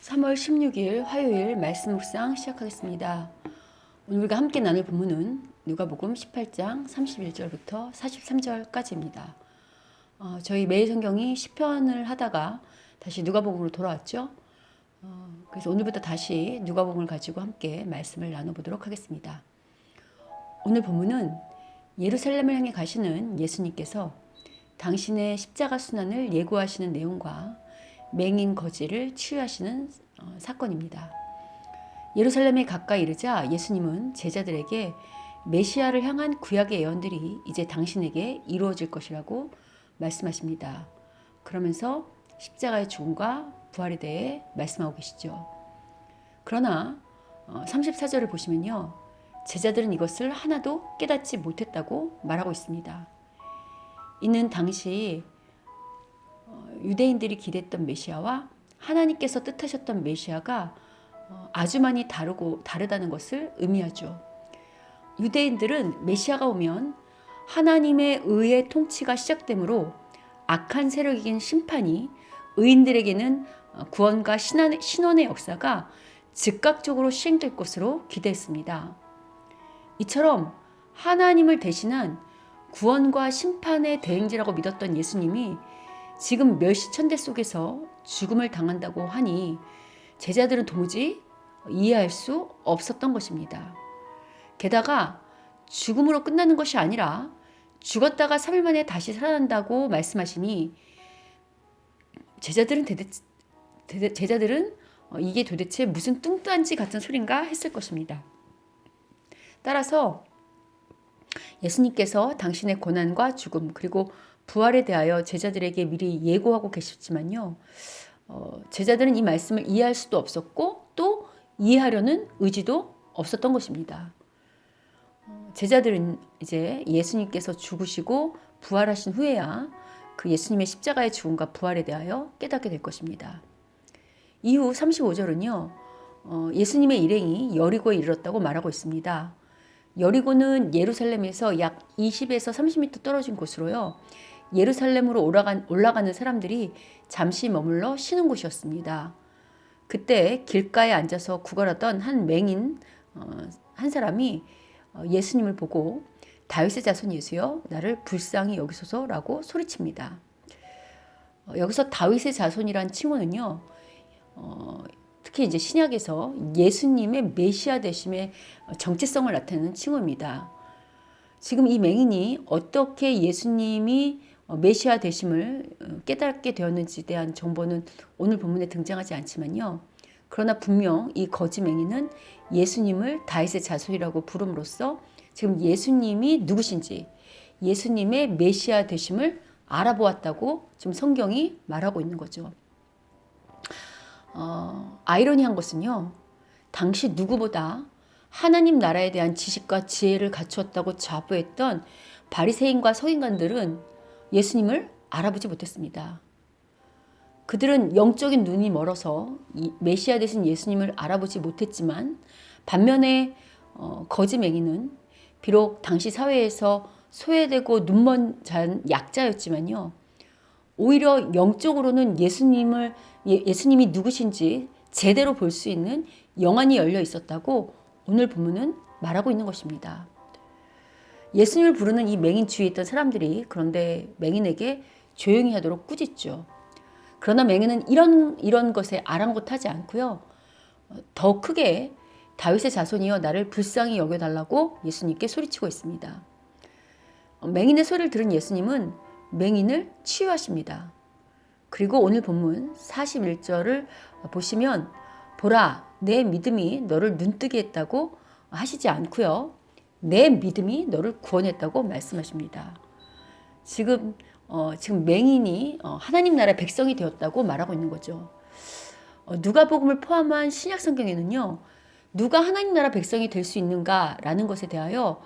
3월 16일 화요일 말씀 묵상 시작하겠습니다. 오늘 우리가 함께 나눌 본문은 누가복음 18장 31절부터 43절까지입니다. 저희 매일 성경이 시편을 하다가 다시 누가복음으로 돌아왔죠. 그래서 오늘부터 다시 누가복음을 가지고 함께 말씀을 나눠보도록 하겠습니다. 오늘 본문은 예루살렘을 향해 가시는 예수님께서 당신의 십자가 순환을 예고하시는 내용과 맹인 거지를 치유하시는 사건입니다. 예루살렘에 가까이 이르자 예수님은 제자들에게 메시아를 향한 구약의 예언들이 이제 당신에게 이루어질 것이라고 말씀하십니다. 그러면서 십자가의 죽음과 부활에 대해 말씀하고 계시죠. 그러나 34절을 보시면요, 제자들은 이것을 하나도 깨닫지 못했다고 말하고 있습니다. 이는 당시 유대인들이 기대했던 메시아와 하나님께서 뜻하셨던 메시아가 아주 많이 다르다는 것을 의미하죠. 유대인들은 메시아가 오면 하나님의 의의 통치가 시작되므로 악한 세력이긴 심판이, 의인들에게는 구원과 신원의 역사가 즉각적으로 시행될 것으로 기대했습니다. 이처럼 하나님을 대신한 구원과 심판의 대행지라고 믿었던 예수님이 지금 멸시천대 속에서 죽음을 당한다고 하니 제자들은 도무지 이해할 수 없었던 것입니다. 게다가 죽음으로 끝나는 것이 아니라 죽었다가 3일 만에 다시 살아난다고 말씀하시니 제자들은 이게 도대체 무슨 뚱딴지 같은 소린가 했을 것입니다. 따라서 예수님께서 당신의 고난과 죽음 그리고 부활에 대하여 제자들에게 미리 예고하고 계셨지만요, 제자들은 이 말씀을 이해할 수도 없었고 또 이해하려는 의지도 없었던 것입니다. 제자들은 이제 예수님께서 죽으시고 부활하신 후에야 그 예수님의 십자가의 죽음과 부활에 대하여 깨닫게 될 것입니다. 이후 35절은요, 예수님의 일행이 여리고에 이르렀다고 말하고 있습니다. 여리고는 예루살렘에서 약 20에서 30m 떨어진 곳으로요, 예루살렘으로 올라가는 사람들이 잠시 머물러 쉬는 곳이었습니다. 그때 길가에 앉아서 구걸하던 한 맹인 한 사람이 예수님을 보고 다윗의 자손 예수여 나를 불쌍히 여기소서라고 소리칩니다. 여기서 다윗의 자손이란 칭호는요, 특히 이제 신약에서 예수님의 메시아 되심의 정체성을 나타내는 칭호입니다. 지금 이 맹인이 어떻게 예수님이 메시아 되심을 깨닫게 되었는지에 대한 정보는 오늘 본문에 등장하지 않지만요, 그러나 분명 이 거지 맹인은 예수님을 다윗의 자손이라고 부름으로써 지금 예수님이 누구신지, 예수님의 메시아 되심을 알아보았다고 지금 성경이 말하고 있는 거죠. 아이러니한 것은요, 당시 누구보다 하나님 나라에 대한 지식과 지혜를 갖추었다고 자부했던 바리새인과 서기관들은 예수님을 알아보지 못했습니다. 그들은 영적인 눈이 멀어서 메시아 되신 예수님을 알아보지 못했지만, 반면에 거지 맹인은 비록 당시 사회에서 소외되고 눈먼 약자였지만요, 오히려 영적으로는 예수님이 누구신지 제대로 볼 수 있는 영안이 열려 있었다고 오늘 본문은 말하고 있는 것입니다. 예수님을 부르는 이 맹인 주위에 있던 사람들이 그런데 맹인에게 조용히 하도록 꾸짖죠. 그러나 맹인은 이런 것에 아랑곳하지 않고요, 더 크게 다윗의 자손이여 나를 불쌍히 여겨달라고 예수님께 소리치고 있습니다. 맹인의 소리를 들은 예수님은 맹인을 치유하십니다. 그리고 오늘 본문 41절을 보시면 보라 내 믿음이 너를 눈뜨게 했다고 하시지 않고요, 내 믿음이 너를 구원했다고 말씀하십니다. 지금 맹인이 하나님 나라의 백성이 되었다고 말하고 있는 거죠. 누가복음을 포함한 신약 성경에는요, 누가 하나님 나라 백성이 될 수 있는가라는 것에 대하여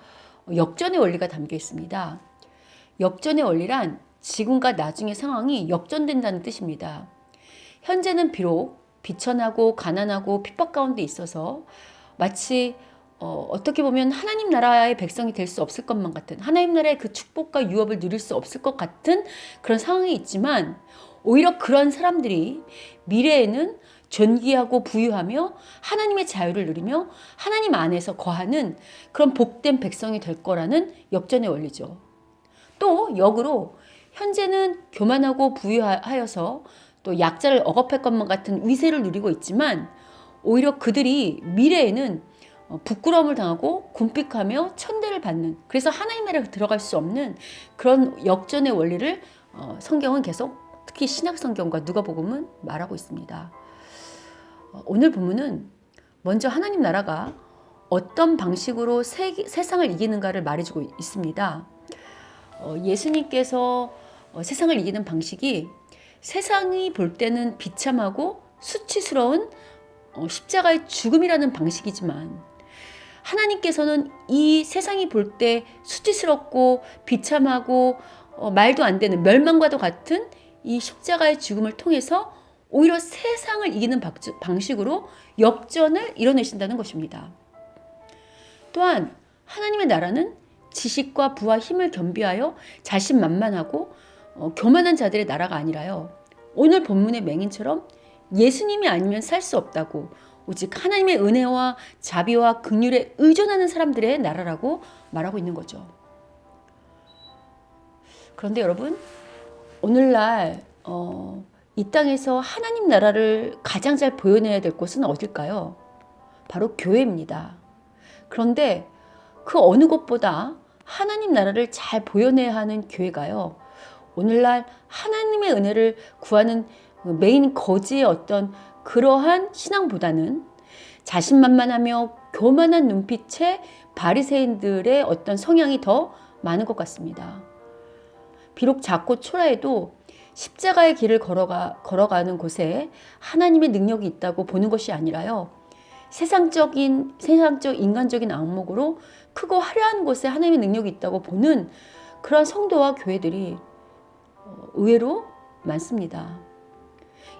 역전의 원리가 담겨 있습니다. 역전의 원리란 지금과 나중의 상황이 역전된다는 뜻입니다. 현재는 비록 비천하고 가난하고 핍박 가운데 있어서 마치 어떻게 보면 하나님 나라의 백성이 될 수 없을 것만 같은, 하나님 나라의 그 축복과 유업을 누릴 수 없을 것 같은 그런 상황이 있지만, 오히려 그런 사람들이 미래에는 존귀하고 부유하며 하나님의 자유를 누리며 하나님 안에서 거하는 그런 복된 백성이 될 거라는 역전의 원리죠. 또 역으로 현재는 교만하고 부유하여서 또 약자를 억압할 것만 같은 위세를 누리고 있지만 오히려 그들이 미래에는 부끄러움을 당하고 궁핍하며 천대를 받는, 그래서 하나님 나라에 들어갈 수 없는 그런 역전의 원리를 성경은 계속, 특히 신약 성경과 누가복음은 말하고 있습니다. 오늘 본문은 먼저 하나님 나라가 어떤 방식으로 세상을 이기는가를 말해주고 있습니다. 예수님께서 세상을 이기는 방식이 세상이 볼 때는 비참하고 수치스러운 십자가의 죽음이라는 방식이지만, 하나님께서는 이 세상이 볼 때 수치스럽고 비참하고 말도 안 되는 멸망과도 같은 이 십자가의 죽음을 통해서 오히려 세상을 이기는 방식으로 역전을 이뤄내신다는 것입니다. 또한 하나님의 나라는 지식과 부와 힘을 겸비하여 자신만만하고 교만한 자들의 나라가 아니라요, 오늘 본문의 맹인처럼 예수님이 아니면 살 수 없다고 오직 하나님의 은혜와 자비와 긍휼에 의존하는 사람들의 나라라고 말하고 있는 거죠. 그런데 여러분, 오늘날 이 땅에서 하나님 나라를 가장 잘 보여내야 될 곳은 어딜까요? 바로 교회입니다. 그런데 그 어느 곳보다 하나님 나라를 잘 보여내야 하는 교회가요, 오늘날 하나님의 은혜를 구하는 메인 거지의 어떤 그러한 신앙보다는 자신만만하며 교만한 눈빛의 바리새인들의 어떤 성향이 더 많은 것 같습니다. 비록 작고 초라해도 십자가의 길을 걸어가는 곳에 하나님의 능력이 있다고 보는 것이 아니라요, 세상적 인간적인 안목으로 크고 화려한 곳에 하나님의 능력이 있다고 보는 그런 성도와 교회들이 의외로 많습니다.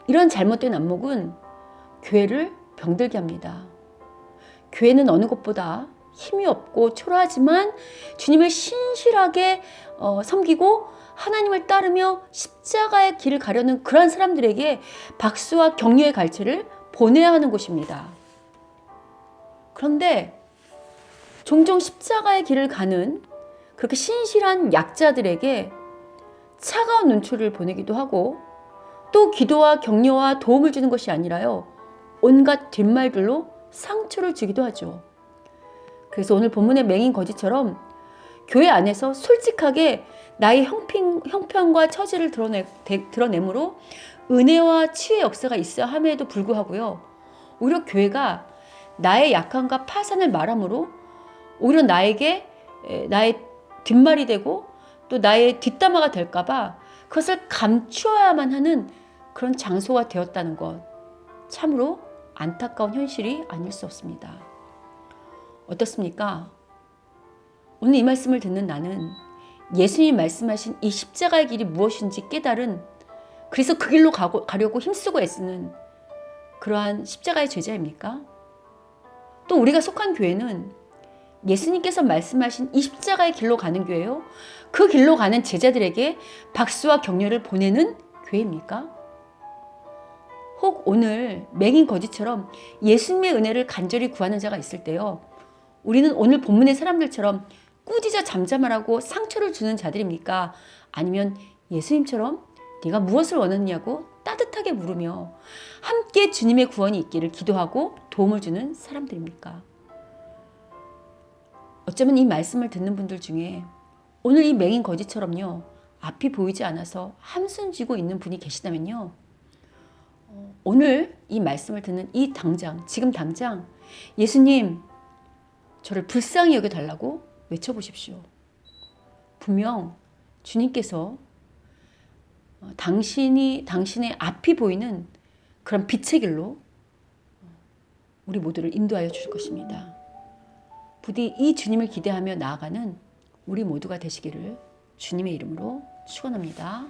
이런 잘못된 안목은 교회를 병들게 합니다. 교회는 어느 것보다 힘이 없고 초라하지만 주님을 신실하게 섬기고 하나님을 따르며 십자가의 길을 가려는 그런 사람들에게 박수와 격려의 갈채를 보내야 하는 곳입니다. 그런데 종종 십자가의 길을 가는 그렇게 신실한 약자들에게 차가운 눈초리를 보내기도 하고, 또 기도와 격려와 도움을 주는 것이 아니라요, 온갖 뒷말들로 상처를 주기도 하죠. 그래서 오늘 본문의 맹인 거지처럼 교회 안에서 솔직하게 나의 형편과 처지를 드러내므로 은혜와 치유의 역사가 있어야 함에도 불구하고요, 오히려 교회가 나의 약함과 파산을 말함으로 오히려 나에게 나의 뒷말이 되고 또 나의 뒷담화가 될까봐 그것을 감추어야만 하는 그런 장소가 되었다는 것, 참으로 안타까운 현실이 아닐 수 없습니다. 어떻습니까? 오늘 이 말씀을 듣는 나는 예수님이 말씀하신 이 십자가의 길이 무엇인지 깨달은, 그래서 그 길로 가려고 힘쓰고 애쓰는 그러한 십자가의 제자입니까? 또 우리가 속한 교회는 예수님께서 말씀하신 이 십자가의 길로 가는 교회요, 그 길로 가는 제자들에게 박수와 격려를 보내는 교회입니까? 혹 오늘 맹인 거지처럼 예수님의 은혜를 간절히 구하는 자가 있을 때요, 우리는 오늘 본문의 사람들처럼 꾸짖어 잠잠하라고 상처를 주는 자들입니까? 아니면 예수님처럼 네가 무엇을 원하느냐고 따뜻하게 물으며 함께 주님의 구원이 있기를 기도하고 도움을 주는 사람들입니까? 어쩌면 이 말씀을 듣는 분들 중에 오늘 이 맹인 거지처럼요, 앞이 보이지 않아서 한숨 쥐고 있는 분이 계시다면요, 오늘 이 말씀을 듣는 지금 당장 예수님, 저를 불쌍히 여겨달라고 외쳐보십시오. 분명 주님께서 당신의 앞이 보이는 그런 빛의 길로 우리 모두를 인도하여 주실 것입니다. 부디 이 주님을 기대하며 나아가는 우리 모두가 되시기를 주님의 이름으로 축원합니다.